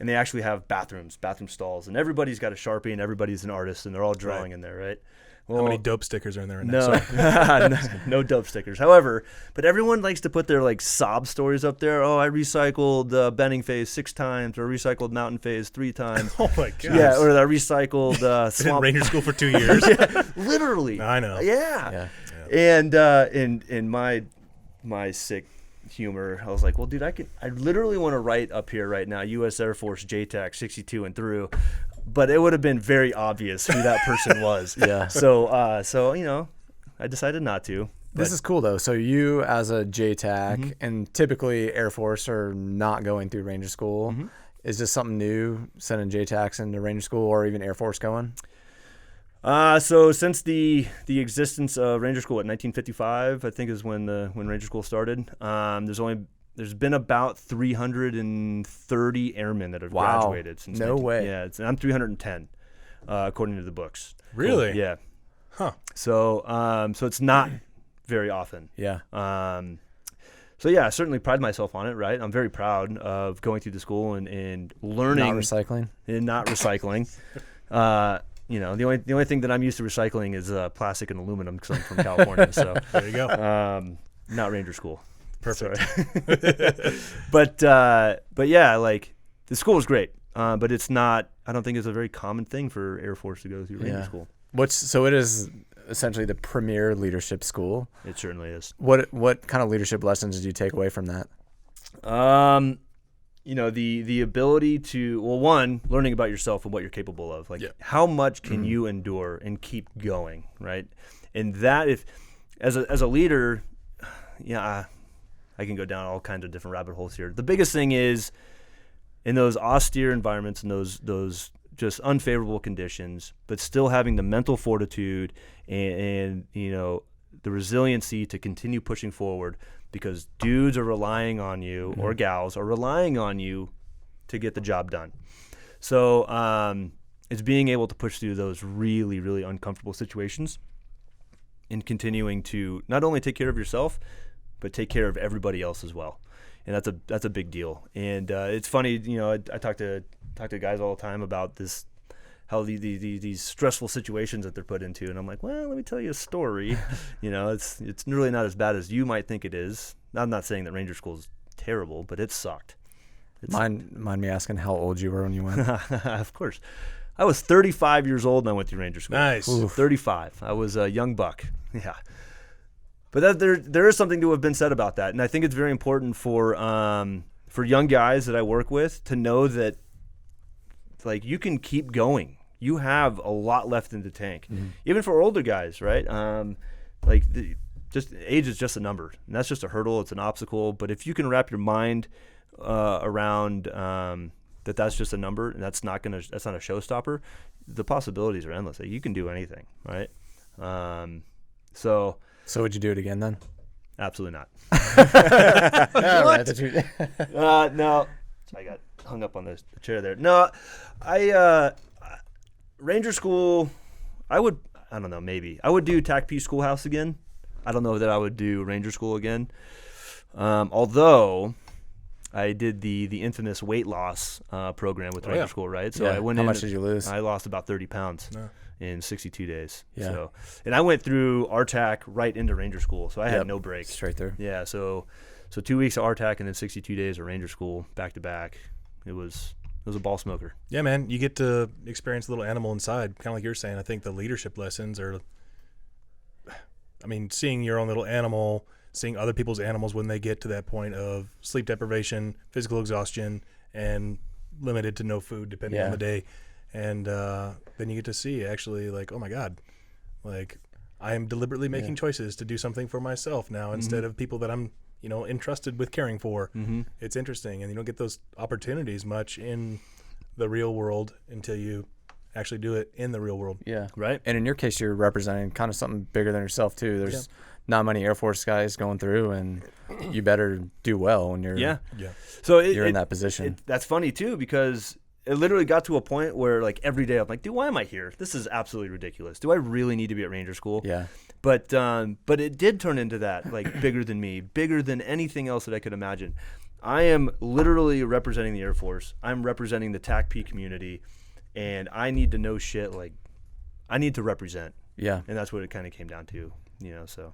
they actually have bathroom stalls, and everybody's got a Sharpie and everybody's an artist, and they're all drawing in there, right? Well, how many dope stickers are in there right now? No dope stickers. However, but everyone likes to put their like sob stories up there. Oh, I recycled Benning phase 6 times, or recycled mountain phase 3 times. Oh my god! Yeah, or I recycled swamp. Ranger School for 2 years. Yeah, literally. I know. Yeah. And in my sick humor, I was like, well, dude, I literally want to write up here right now, U.S. Air Force JTAC 62 and through. But it would have been very obvious who that person was. Yeah. So I decided not to. This is cool though. So you as a JTAC, and typically Air Force are not going through Ranger School. Is this something new, sending JTACs into Ranger School or even Air Force going? So since the existence of Ranger School in 1955, I think is when Ranger School started. There's been about 330 airmen that have graduated since. No way. Yeah, I'm 310, according to the books. Really? Yeah. Huh. So it's not very often. Yeah. So yeah, I certainly pride myself on it, right? I'm very proud of going through the school and learning Not recycling. and not recycling. You know, the only thing that I'm used to recycling is plastic and aluminum because I'm from California. So There you go. not Ranger School. Perfect. Sorry. but yeah, like the school was great, but it's not. I don't think it's a very common thing for Air Force to go through Ranger School. So it is essentially the premier leadership school. It certainly is. What kind of leadership lessons did you take away from that? You know, the ability to, well, one, learning about yourself and what you're capable of. Like, how much can you endure and keep going, right? And that, if as a leader, I can go down all kinds of different rabbit holes here. The biggest thing is in those austere environments and those just unfavorable conditions, but still having the mental fortitude and you know, the resiliency to continue pushing forward, because dudes are relying on you, or gals are relying on you to get the job done. So it's being able to push through those really, really uncomfortable situations and continuing to not only take care of yourself, but take care of everybody else as well. And that's a big deal. And it's funny, you know, I talk to guys all the time about this, how these stressful situations that they're put into, and I'm like, well, let me tell you a story. You know, it's really not as bad as you might think it is. I'm not saying that Ranger School is terrible, but it sucked. Mind me asking how old you were when you went? Of course. I was 35 years old and I went through Ranger School. Nice. Oof. 35. I was a young buck. Yeah. But there is something to have been said about that, and I think it's very important for young guys that I work with to know that, like, you can keep going. You have a lot left in the tank, even for older guys, right? Just age is just a number, and that's just a hurdle. It's an obstacle. But if you can wrap your mind around that's just a number, and that's not a showstopper, the possibilities are endless. Like, you can do anything, right? So would you do it again then? absolutely not. What? No, I got hung up on the chair there. No, Ranger School, I don't know, maybe. I would do TACP Schoolhouse again. I don't know that I would do Ranger School again. Although I did the infamous weight loss program with Ranger School, right? So I went How much did you lose? I lost about 30 pounds. In 62 days. Yeah. So, and I went through RTAC right into Ranger School, so I had no break. Straight through. Yeah, so 2 weeks of RTAC and then 62 days of Ranger School back to back. It was a ball smoker. Yeah, man, you get to experience the little animal inside, kind of like you're saying. I think the leadership lessons are, I mean, seeing your own little animal, seeing other people's animals when they get to that point of sleep deprivation, physical exhaustion, and limited to no food depending on the day. And then you get to see actually, like, oh my God, like, I am deliberately making choices to do something for myself now instead of people that I'm, you know, entrusted with caring for. It's interesting, and you don't get those opportunities much in the real world until you actually do it in the real world. Yeah. Right. And in your case, you're representing kind of something bigger than yourself too. There's not many Air Force guys going through, and you better do well when you're So you're in that position. That's funny too, because it literally got to a point where, like, every day I'm like, dude, why am I here? This is absolutely ridiculous. Do I really need to be at Ranger School? Yeah. But it did turn into that, like, bigger than me, bigger than anything else that I could imagine. I am literally representing the Air Force. I'm representing the TACP community, and I need to know shit. Like, I need to represent. Yeah. And that's what it kind of came down to, you know, so.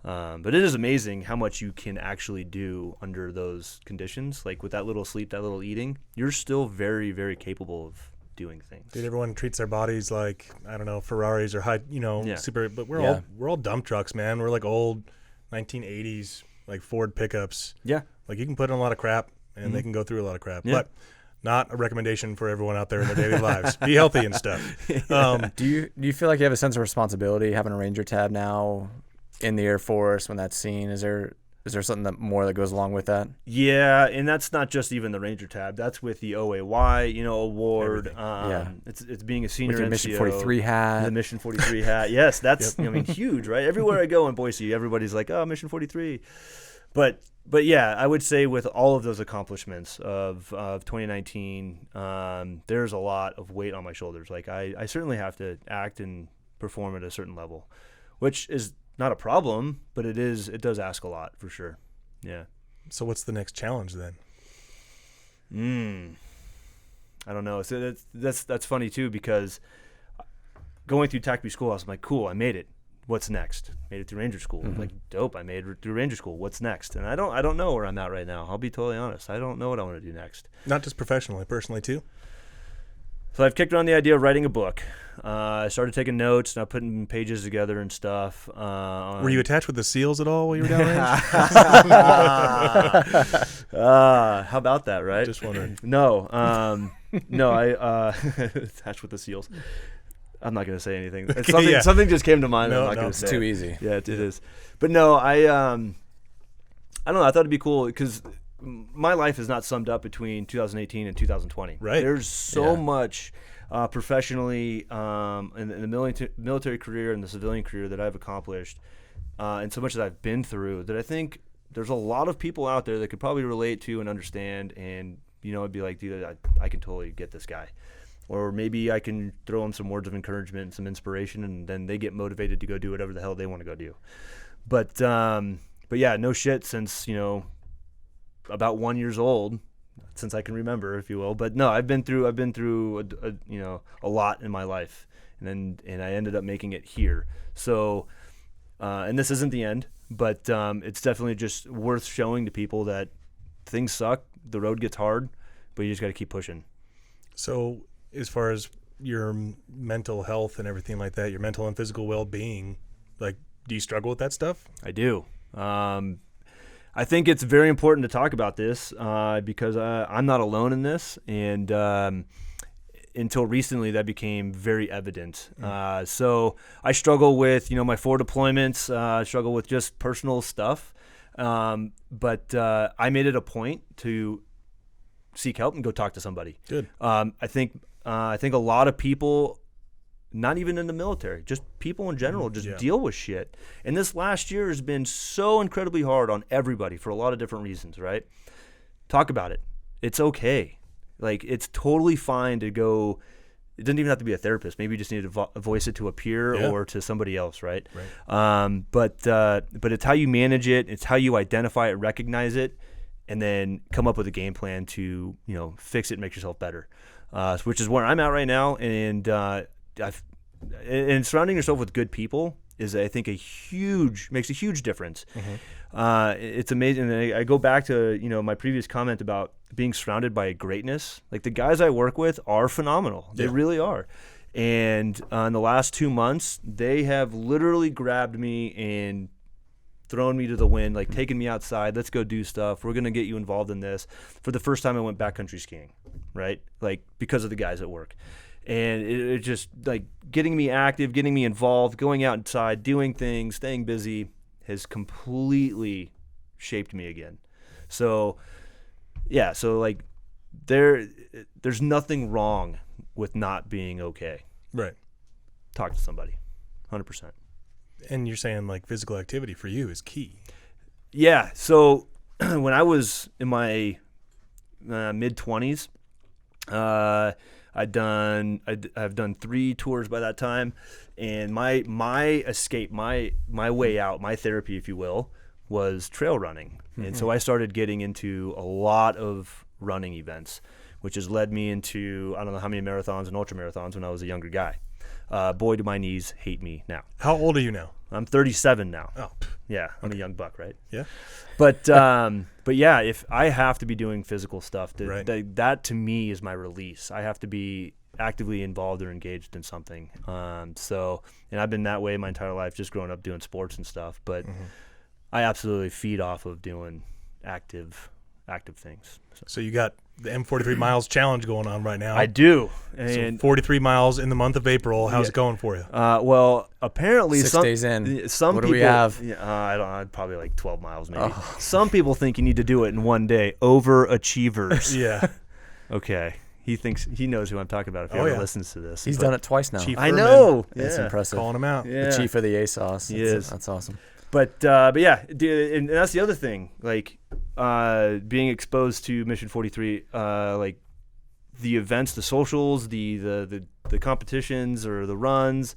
But it is amazing how much you can actually do under those conditions. Like, with that little sleep, that little eating, you're still very, very capable of doing things. Dude, everyone treats their bodies like, I don't know, Ferraris or high, you know, super, but we're all dump trucks, man. We're like old 1980s, like Ford pickups. Yeah. Like, you can put in a lot of crap and they can go through a lot of crap, but not a recommendation for everyone out there in their daily lives. Be healthy and stuff. Do you feel like you have a sense of responsibility having a Ranger tab now in the Air Force when that's seen? Is there something that goes along with that? Yeah, and that's not just even the Ranger tab. That's with the OAY, you know, award. It's being a senior with your NCO, Mission 43 hat. The Mission 43 hat. Yes, that's I mean, huge, right? Everywhere I go in Boise, everybody's like, "Oh, Mission 43." But yeah, I would say with all of those accomplishments of 2019, there's a lot of weight on my shoulders. Like, I certainly have to act and perform at a certain level, which is not a problem, but it does ask a lot for sure. Yeah. So what's the next challenge then? I don't know. So that's funny too, because going through TACB school, I was like, cool, I made it. What's next? Made it through Ranger School. Like, dope, I made it through Ranger School. What's next? And I don't know where I'm at right now. I'll be totally honest. I don't know what I want to do next. Not just professionally, personally too? So I've kicked around the idea of writing a book. I started taking notes, now putting pages together and stuff. Were you attached with the SEALs at all while you were down range? How about that, right? Just wondering. No, no, I attached with the SEALs. I'm not going to say anything. It's something, yeah. something just came to mind. No, I'm not no, going it's to say too it. easy. Yeah, it is. But no, I don't know. I thought it'd be cool because my life is not summed up between 2018 and 2020. Right. There's so much professionally in the military career and the civilian career that I've accomplished, and so much that I've been through, that I think there's a lot of people out there that could probably relate to and understand, and it'd be like, dude, I can totally get this guy. Or maybe I can throw them some words of encouragement and some inspiration, and then they get motivated to go do whatever the hell they want to go do. But yeah, no shit, since about 1 year old, since I can remember, if you will. But no, I've been through a lot in my life, and I ended up making it here. So, and this isn't the end, but it's definitely just worth showing to people that things suck, the road gets hard, but you just got to keep pushing. So as far as your mental health and everything like that, your mental and physical well-being, like, do you struggle with that stuff? I do. I think it's very important to talk about this because I'm not alone in this, and until recently that became very evident. So I struggle with my 4 deployments. I struggle with just personal stuff, but I made it a point to seek help and go talk to somebody. Good. I think a lot of people, not even in the military, just people in general, just deal with shit. And this last year has been so incredibly hard on everybody for a lot of different reasons, right? Talk about it. It's okay. Like, it's totally fine to go. It doesn't even have to be a therapist. Maybe you just need to voice it to a peer or to somebody else, right? But it's how you manage it. It's how you identify it, recognize it, and then come up with a game plan to fix it and make yourself better. Which is where I'm at right now, and surrounding yourself with good people is, I think, makes a huge difference. It's amazing. And I go back to my previous comment about being surrounded by greatness. Like, the guys I work with are phenomenal. They really are. And in the last 2 months, they have literally grabbed me and thrown me to the wind, like taking me outside. Let's go do stuff. We're going to get you involved in this. For the first time, I went backcountry skiing, right? Like, because of the guys at work. And it just, like, getting me active, getting me involved, going outside, doing things, staying busy has completely shaped me again. So, yeah, so, like, there's nothing wrong with not being okay. Right. Talk to somebody, 100%. And you're saying, like, physical activity for you is key. Yeah. So when I was in my mid-20s, I've done 3 tours by that time, and my escape, my way out, my therapy, if you will, was trail running. And so I started getting into a lot of running events, which has led me into, I don't know how many marathons and ultra marathons when I was a younger guy. Boy, do my knees hate me now. How old are you now? I'm 37 now. Oh, yeah, I'm a young buck, right? yeah. But yeah, if I have to be doing physical stuff, that to me is my release. I have to be actively involved or engaged in something. And I've been that way my entire life, just growing up doing sports and stuff. But I absolutely feed off of doing active things. So you got the M43 miles challenge going on right now. I do. And 43 miles in the month of April. How's it going for you? Well, apparently 6 days in. Some what people, do we have? I don't know, probably like 12 miles maybe. Some people think you need to do it in one day. Overachievers. Yeah. Okay. He knows who I'm talking about if he ever listens to this. He's done it twice now. Chief I Furman. know. That's impressive. Calling him out. Yeah. The chief of the ASOS. He is. That's awesome. But yeah, and that's the other thing. Like, being exposed to Mission 43, like the events, the socials, the competitions or the runs,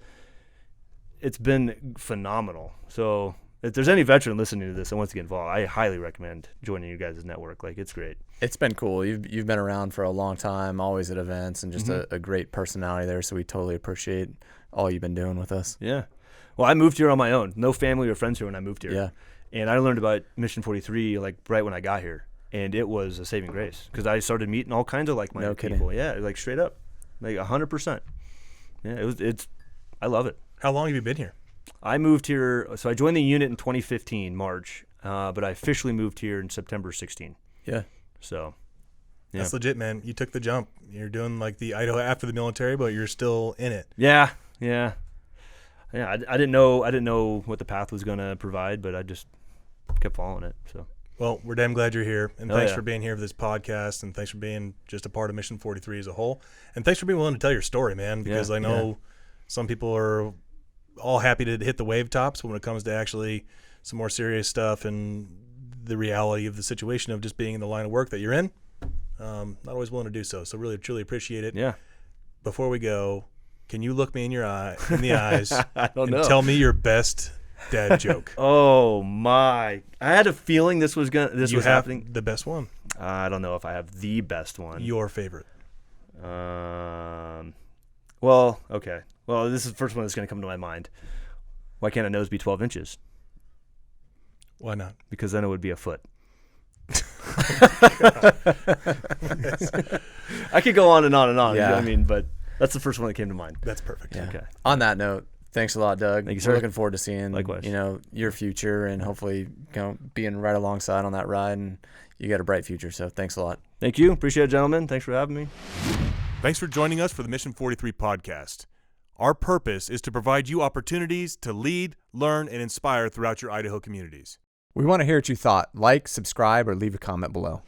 it's been phenomenal. So if there's any veteran listening to this that wants to get involved, I highly recommend joining you guys' network. Like, it's great. It's been cool. You've been around for a long time, always at events, and just a great personality there. So we totally appreciate all you've been doing with us. Yeah. Well, I moved here on my own. No family or friends here when I moved here. Yeah. And I learned about Mission 43 like right when I got here, and it was a saving grace because I started meeting all kinds of like-minded people. Yeah, like straight up, like 100%. Yeah, I love it. How long have you been here? I moved here, so I joined the unit in 2015 March, but I officially moved here in September 16. Yeah. So. Yeah. That's legit, man. You took the jump. You're doing like the Idaho after the military, but you're still in it. Yeah. I didn't know what the path was going to provide, but I just kept following it. So. Well, we're damn glad you're here, and Oh, thanks yeah. for being here for this podcast, and thanks for being just a part of Mission 43 as a whole, and thanks for being willing to tell your story, man. Because I know some people are all happy to hit the wave tops, but when it comes to actually some more serious stuff and the reality of the situation of just being in the line of work that you're in, not always willing to do so. So really, truly appreciate it. Yeah. Before we go, can you look me in the eyes I don't and know. tell me your best dad joke? Oh my! I had a feeling this was happening. The best one. I don't know if I have the best one. Your favorite. Well, okay. Well, this is the first one that's going to come to my mind. Why can't a nose be 12 inches? Why not? Because then it would be a foot. I could go on and on and on. You know what I mean? But that's the first one that came to mind. That's perfect. Yeah. Okay. On that note, thanks a lot, Doug. Thank you, We're sir. looking forward to seeing Likewise. your future and hopefully being right alongside on that ride. And you got a bright future. So thanks a lot. Thank you. Appreciate it, gentlemen. Thanks for having me. Thanks for joining us for the Mission 43 podcast. Our purpose is to provide you opportunities to lead, learn, and inspire throughout your Idaho communities. We want to hear what you thought. Like, subscribe, or leave a comment below.